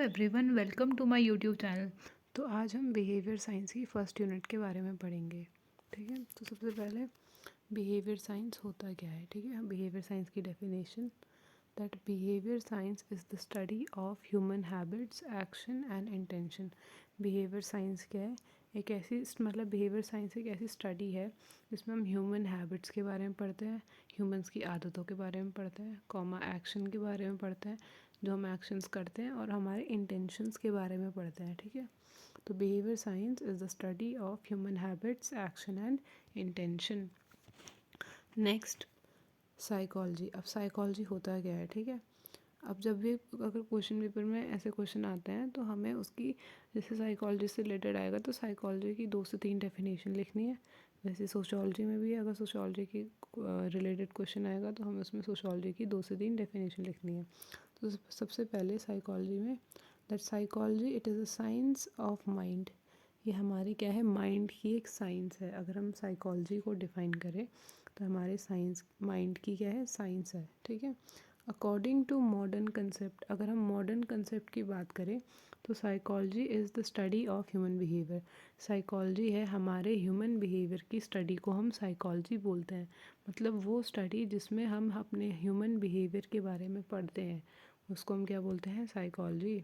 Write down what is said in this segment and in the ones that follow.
Everyone, welcome to my YouTube channel. तो आज हम बिहेवियर साइंस की फर्स्ट यूनिट के बारे में पढ़ेंगे। ठीक है, तो सबसे पहले बिहेवियर साइंस होता क्या है। ठीक है, बिहेवियर साइंस की definition, that behaviour science is the study of human habits, action and intention. Behaviour science क्या है? एक ऐसी मतलब बिहेवियर साइंस एक ऐसी स्टडी है जिसमें हम ह्यूमन हैबिट्स के बारे में पढ़ते हैं, ह्यूमंस की आदतों के बारे में पढ़ते हैं, कॉमा एक्शन के बारे में पढ़ते हैं, जो हम एक्शंस करते हैं, और हमारे इंटेंशंस के बारे में पढ़ते हैं। ठीक है, तो behaviour science is the study of human habits, action and intention. Next, psychology. अब साइकोलॉजी होता क्या है? ठीक है, अब जब भी अगर क्वेश्चन पेपर में ऐसे क्वेश्चन आते हैं तो हमें उसकी, जैसे साइकोलॉजी से रिलेटेड आएगा तो साइकोलॉजी की 2 से 3 डेफिनेशन लिखनी है। वैसे सोशियोलॉजी में भी अगर सोशियोलॉजी की रिलेटेड क्वेश्चन आएगा तो हमें उसमें सोशियोलॉजी की 2 से 3 डेफिनेशन लिखनी है। तो सबसे पहले साइकोलॉजी में, that psychology it is a science of mind. ये हमारी क्या है? माइंड की एक साइंस है। अगर हम साइकोलॉजी को डिफ़ाइन करें तो हमारे साइंस माइंड की क्या है? साइंस है। ठीक है, अकॉर्डिंग टू मॉडर्न कंसेप्ट, अगर हम मॉडर्न कंसेप्ट की बात करें तो psychology is the study of human behaviour. Psychology है हमारे ह्यूमन बिहेवियर की स्टडी को हम साइकोलॉजी बोलते हैं। मतलब वो स्टडी जिसमें हम अपने ह्यूमन बिहेवियर के बारे में पढ़ते हैं, उसको हम क्या बोलते हैं? साइकोलॉजी।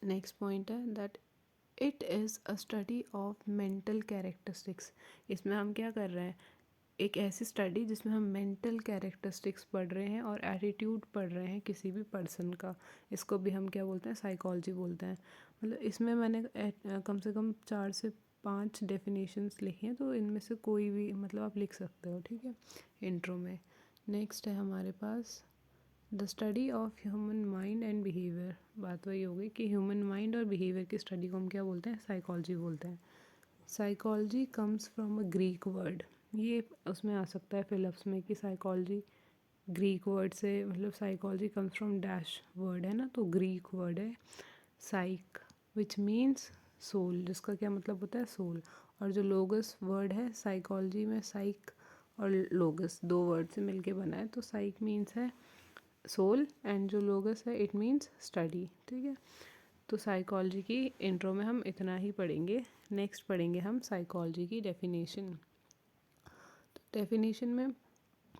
नेक्स्ट पॉइंट है that it is a study of mental characteristics. इसमें हम क्या कर रहे हैं? एक ऐसी स्टडी जिसमें हम मेंटल कैरेक्टरिस्टिक्स पढ़ रहे हैं और एटीट्यूड पढ़ रहे हैं किसी भी पर्सन का, इसको भी हम क्या बोलते हैं? साइकोलॉजी बोलते हैं। मतलब इसमें मैंने कम से कम 4 से 5 डेफिनेशंस लिखी हैं, तो इनमें से कोई भी मतलब आप लिख सकते हो। ठीक है, इंट्रो में। नेक्स्ट है हमारे पास the study of human mind and behaviour. बात वही होगी कि ह्यूमन माइंड और बिहेवियर की स्टडी को हम क्या बोलते हैं? साइकोलॉजी बोलते हैं। Psychology comes from a Greek word. ये उसमें आ सकता है फिलिप्स में कि साइकोलॉजी ग्रीक वर्ड से, मतलब psychology comes from dash word है ना, तो ग्रीक वर्ड है साइक, विच मीन्स सोल, जिसका क्या मतलब होता है? सोल। और जो लोगस वर्ड है साइकोलॉजी में, साइक और लोगस 2 वर्ड से मिलके बना है, तो साइक मीन्स है सोल एंड जो लोगस है इट मीन्स स्टडी। ठीक है, तो साइकोलॉजी की इंट्रो में हम इतना ही पढ़ेंगे। नेक्स्ट पढ़ेंगे हम साइकोलॉजी की डेफिनेशन। तो डेफिनेशन में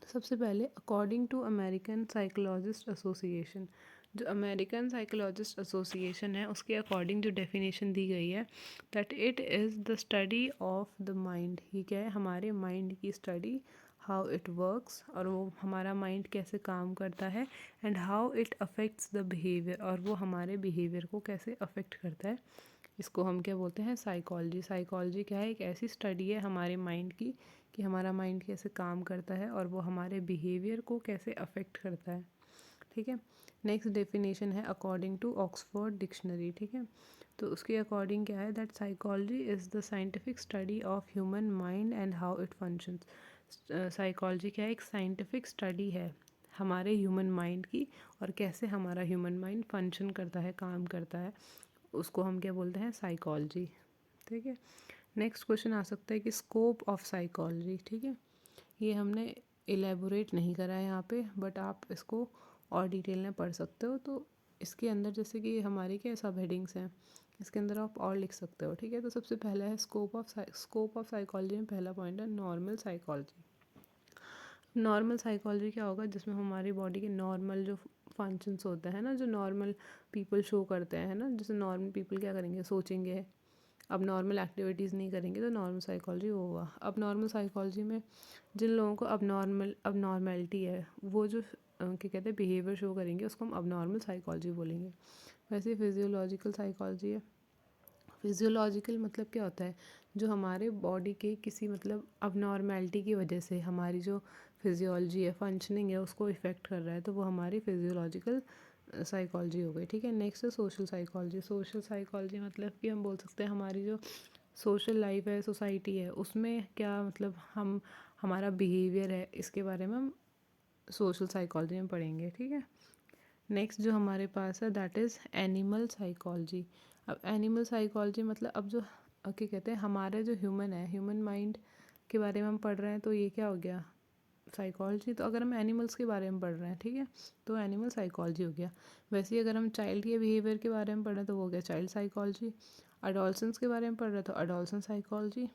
सबसे पहले, according to American psychologist association, जो अमेरिकन साइकोलॉजिस्ट एसोसिएशन है उसके अकॉर्डिंग जो डेफिनेशन दी गई है, that it is the study of the mind. ये क्या है? हमारे माइंड की स्टडी, हाउ इट वर्क्स, और वो हमारा माइंड कैसे काम करता है, and how it affects the behaviour, और वो हमारे बिहेवियर को कैसे अफेक्ट करता है, इसको हम क्या बोलते हैं? साइकोलॉजी। साइकोलॉजी क्या है? एक ऐसी स्टडी है हमारे माइंड की कि हमारा माइंड कैसे काम करता है और वो हमारे बिहेवियर को कैसे अफेक्ट करता है। ठीक है, नेक्स्ट डेफिनेशन है अकॉर्डिंग टू ऑक्सफोर्ड डिक्शनरी। ठीक है, तो उसके अकॉर्डिंग क्या है? That psychology is the scientific study of human mind and how it functions. Psychology क्या है? एक साइंटिफिक स्टडी है हमारे ह्यूमन माइंड की, और कैसे हमारा ह्यूमन माइंड फंक्शन करता है, काम करता है, उसको हम क्या बोलते हैं? साइकोलॉजी। ठीक है, नेक्स्ट क्वेश्चन आ सकता है कि स्कोप ऑफ साइकोलॉजी। ठीक है, ये हमने एलेबोरेट नहीं करा है यहाँ पे, बट आप इसको और डिटेल में पढ़ सकते हो। तो इसके अंदर जैसे कि हमारी क्या सब हेडिंग्स हैं, इसके अंदर आप और लिख सकते हो। ठीक है, तो सबसे पहला है स्कोप ऑफ साइकोलॉजी में पहला पॉइंट है नॉर्मल साइकोलॉजी। नॉर्मल साइकोलॉजी क्या होगा? जिसमें हमारी बॉडी के नॉर्मल जो फंक्शंस होते हैं ना, जो नॉर्मल पीपल शो करते हैं ना, जैसे नॉर्मल पीपल क्या करेंगे? सोचेंगे, अब नॉर्मल एक्टिविटीज़ नहीं करेंगे, तो नॉर्मल साइकोलॉजी वो हुआ। अब नॉर्मल साइकोलॉजी में जिन लोगों को अब नॉर्मेलिटी है, वो जो क्या कहते हैं बिहेवियर शो करेंगे, उसको हम अब नॉर्मल साइकोलॉजी बोलेंगे। वैसे फिजियोलॉजिकल साइकोलॉजी है। फिजियोलॉजिकल मतलब क्या होता है? जो हमारे बॉडी के किसी मतलब अब नॉर्मेलिटी की वजह से हमारी जो फिजियोलॉजी है, फंक्शनिंग है, उसको इफ़ेक्ट कर रहा है, तो वो हमारी फिजियोलॉजिकल साइकोलॉजी हो गई। ठीक है, नेक्स्ट है सोशल साइकोलॉजी। सोशल साइकोलॉजी मतलब कि हम बोल सकते हैं हमारी जो सोशल लाइफ है, सोसाइटी है, उसमें क्या मतलब हम हमारा बिहेवियर है, इसके बारे में हम सोशल साइकोलॉजी में पढ़ेंगे। ठीक है, नेक्स्ट जो हमारे पास है दैट इज़ एनिमल साइकोलॉजी। अब एनिमल साइकोलॉजी मतलब अब जो क्या कहते हैं हमारे जो ह्यूमन है, ह्यूमन माइंड के बारे में हम पढ़ रहे हैं, तो ये क्या हो गया? साइकोलॉजी, तो अगर हम एनिमल्स के बारे में पढ़ रहे हैं, ठीक है, तो एनिमल साइकोलॉजी हो गया। वैसे ही अगर हम चाइल्ड के बिहेवियर के बारे में पढ़ रहे हैं तो वो हो गया चाइल्ड साइकोलॉजी। अडोलसेंस के बारे में पढ़ रहे हैं तो अडोलसेंस साइकोलॉजी।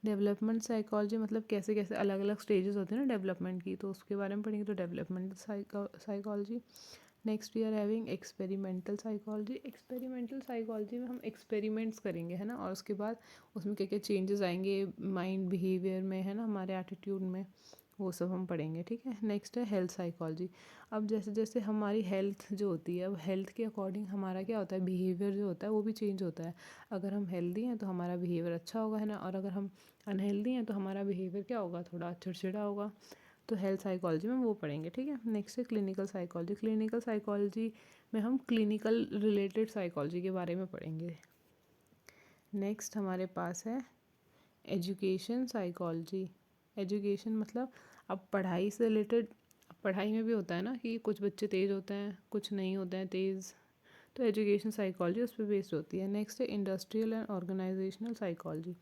डेवलपमेंट साइकोलॉजी मतलब कैसे कैसे अलग अलग स्टेजेस होते हैं ना डेवलपमेंट की, तो उसके बारे में पढ़ेंगे तो development psychology. Next we are having experimental psychology. Experimental psychology में हम एक्सपेरिमेंट्स करेंगे, है ना, और उसके बाद उसमें क्या क्या चेंजेस आएंगे माइंड बिहेवियर में, है ना, हमारे एटीट्यूड में, वो सब हम पढ़ेंगे, ठीक है। नेक्स्ट है हेल्थ साइकोलॉजी। अब जैसे जैसे हमारी हेल्थ जो होती है, अब हेल्थ के अकॉर्डिंग हमारा क्या होता है, बिहेवियर जो होता है वो भी चेंज होता है। अगर हम हेल्दी हैं तो हमारा बिहेवियर अच्छा होगा, है ना, और अगर हम अनहेल्दी हैं तो हमारा बिहेवियर क्या होगा, थोड़ा चिड़चिड़ा होगा। तो हेल्थ साइकोलॉजी में वो पढ़ेंगे, ठीक है। नेक्स्ट है क्लिनिकल साइकोलॉजी। क्लिनिकल साइकोलॉजी में हम क्लिनिकल रिलेटेड साइकोलॉजी के बारे में पढ़ेंगे। नेक्स्ट हमारे पास है एजुकेशन साइकोलॉजी। एजुकेशन मतलब अब पढ़ाई से रिलेटेड, पढ़ाई में भी होता है ना कि कुछ बच्चे तेज़ होते हैं, कुछ नहीं होते हैं तेज़, तो एजुकेशन साइकोलॉजी उस पर बेस्ड होती है। नेक्स्ट है इंडस्ट्रियल एंड ऑर्गेनाइजेशनल साइकोलॉजी।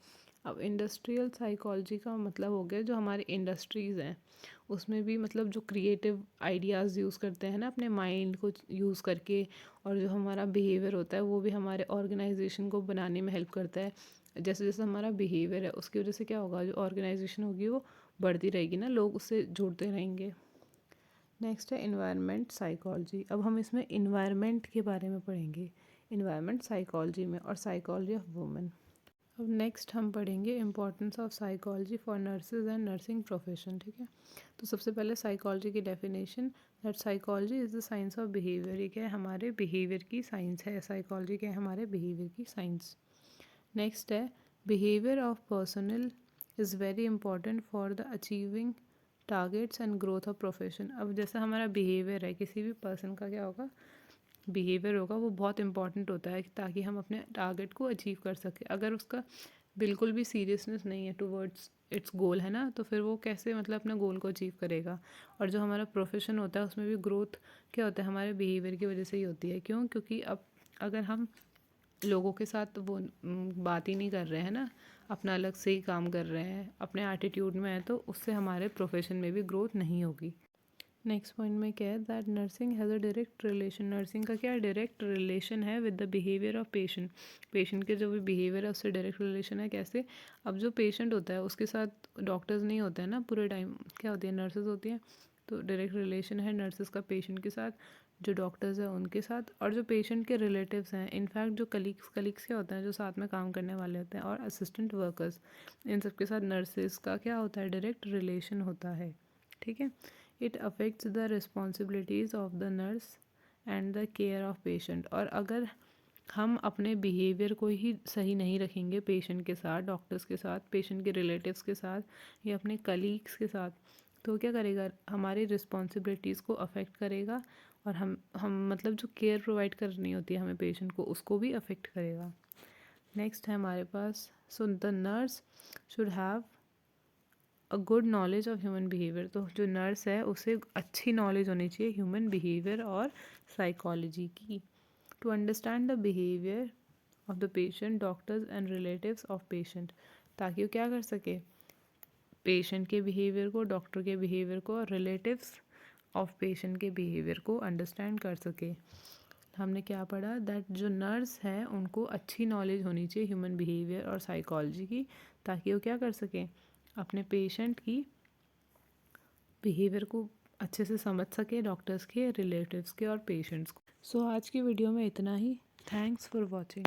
अब इंडस्ट्रियल साइकोलॉजी का मतलब हो गया जो हमारे इंडस्ट्रीज़ हैं उसमें भी मतलब जो क्रिएटिव आइडियाज़ यूज़ करते हैं ना अपने माइंड को यूज़ करके, और जो हमारा बिहेवियर होता है वो भी हमारे ऑर्गेनाइजेशन को बनाने में हेल्प करता है। जैसे जैसे हमारा बिहेवियर है उसकी वजह से क्या होगा, जो ऑर्गेनाइजेशन होगी वो बढ़ती रहेगी ना, लोग उससे जुड़ते रहेंगे। नेक्स्ट है इन्वायरमेंट साइकोलॉजी। अब हम इसमें इन्वायरमेंट के बारे में पढ़ेंगे, इन्वायरमेंट साइकोलॉजी में, और साइकोलॉजी ऑफ वुमेन। अब नेक्स्ट हम पढ़ेंगे importance of psychology for nurses and nursing profession, ठीक है। तो सबसे पहले साइकोलॉजी की definition, that psychology is the science of behaviour. ये क्या है, हमारे बिहेवियर की साइंस है। साइकोलॉजी क्या है, हमारे बिहेवियर की साइंस। नेक्स्ट है behaviour of personal is very important for the achieving targets and growth of profession. अब जैसा हमारा बिहेवियर है, किसी भी पर्सन का क्या होगा, बिहेवियर होगा, वो बहुत इंपॉर्टेंट होता है ताकि हम अपने टारगेट को अचीव कर सकें। अगर उसका बिल्कुल भी सीरियसनेस नहीं है टुवर्ड्स इट्स गोल, है ना, तो फिर वो कैसे मतलब अपने गोल को अचीव करेगा। और जो हमारा प्रोफेशन होता है उसमें भी ग्रोथ क्या होता है, हमारे बिहेवियर की वजह से ही होती है। क्यों, क्योंकि अब अगर हम लोगों के साथ वो बात ही नहीं कर रहे हैं ना, अपना अलग से ही काम कर रहे हैं, अपने एटीट्यूड में है, तो उससे हमारे प्रोफेशन में भी ग्रोथ नहीं होगी। नेक्स्ट पॉइंट में क्या है, that nursing has a direct relation. Nursing का क्या डायरेक्ट रिलेशन है with the behaviour of patient. Patient के जो भी बिहेवियर है उससे डायरेक्ट रिलेशन है। कैसे, अब जो पेशेंट होता है उसके साथ डॉक्टर्स नहीं होते हैं ना पूरे टाइम, क्या होती है, नर्सेज होती हैं। तो डायरेक्ट रिलेशन है नर्सेज का पेशेंट के साथ, जो डॉक्टर्स हैं उनके साथ, और जो पेशेंट के रिलेटिव्स हैं, इनफैक्ट जो कलीग्स क्या होते हैं, जो साथ में काम करने वाले होते हैं, और असिस्टेंट वर्कर्स, इन सब के साथ नर्सेज का क्या होता है, डायरेक्ट रिलेशन होता है, ठीक है। It affects the responsibilities of the nurse and the care of patient. और अगर हम अपने बिहेवियर को ही सही नहीं रखेंगे पेशेंट के साथ, डॉक्टर्स के साथ, पेशेंट के रिलेटिव्स के साथ, या अपने कलीग्स के साथ, तो क्या करेगा, हमारी रिस्पॉन्सिबिलिटीज़ को अफेक्ट करेगा, और हम मतलब जो केयर प्रोवाइड करनी होती है हमें पेशेंट को, उसको भी अफेक्ट करेगा। नेक्स्ट है हमारे पास, so the nurse should have a good knowledge of human behaviour. तो जो नर्स है उसे अच्छी नॉलेज होनी चाहिए ह्यूमन बिहेवियर और साइकोलॉजी की, to understand the behaviour of the patient, doctors and relatives of patient, ताकि वो क्या कर सके, पेशेंट के बिहेवियर को, डॉक्टर के बिहेवियर को, और रिलेटिव्स ऑफ पेशेंट के बिहेवियर को अंडरस्टैंड कर सके। हमने क्या पढ़ा, दैट जो नर्स हैं उनको अच्छी नॉलेज होनी चाहिए ह्यूमन बिहेवियर और साइकोलॉजी की, ताकि वो क्या कर सकें, अपने पेशेंट की बिहेवियर को अच्छे से समझ सके, डॉक्टर्स के, रिलेटिव्स के और पेशेंट्स को। सो आज की वीडियो में इतना ही। Thanks for watching.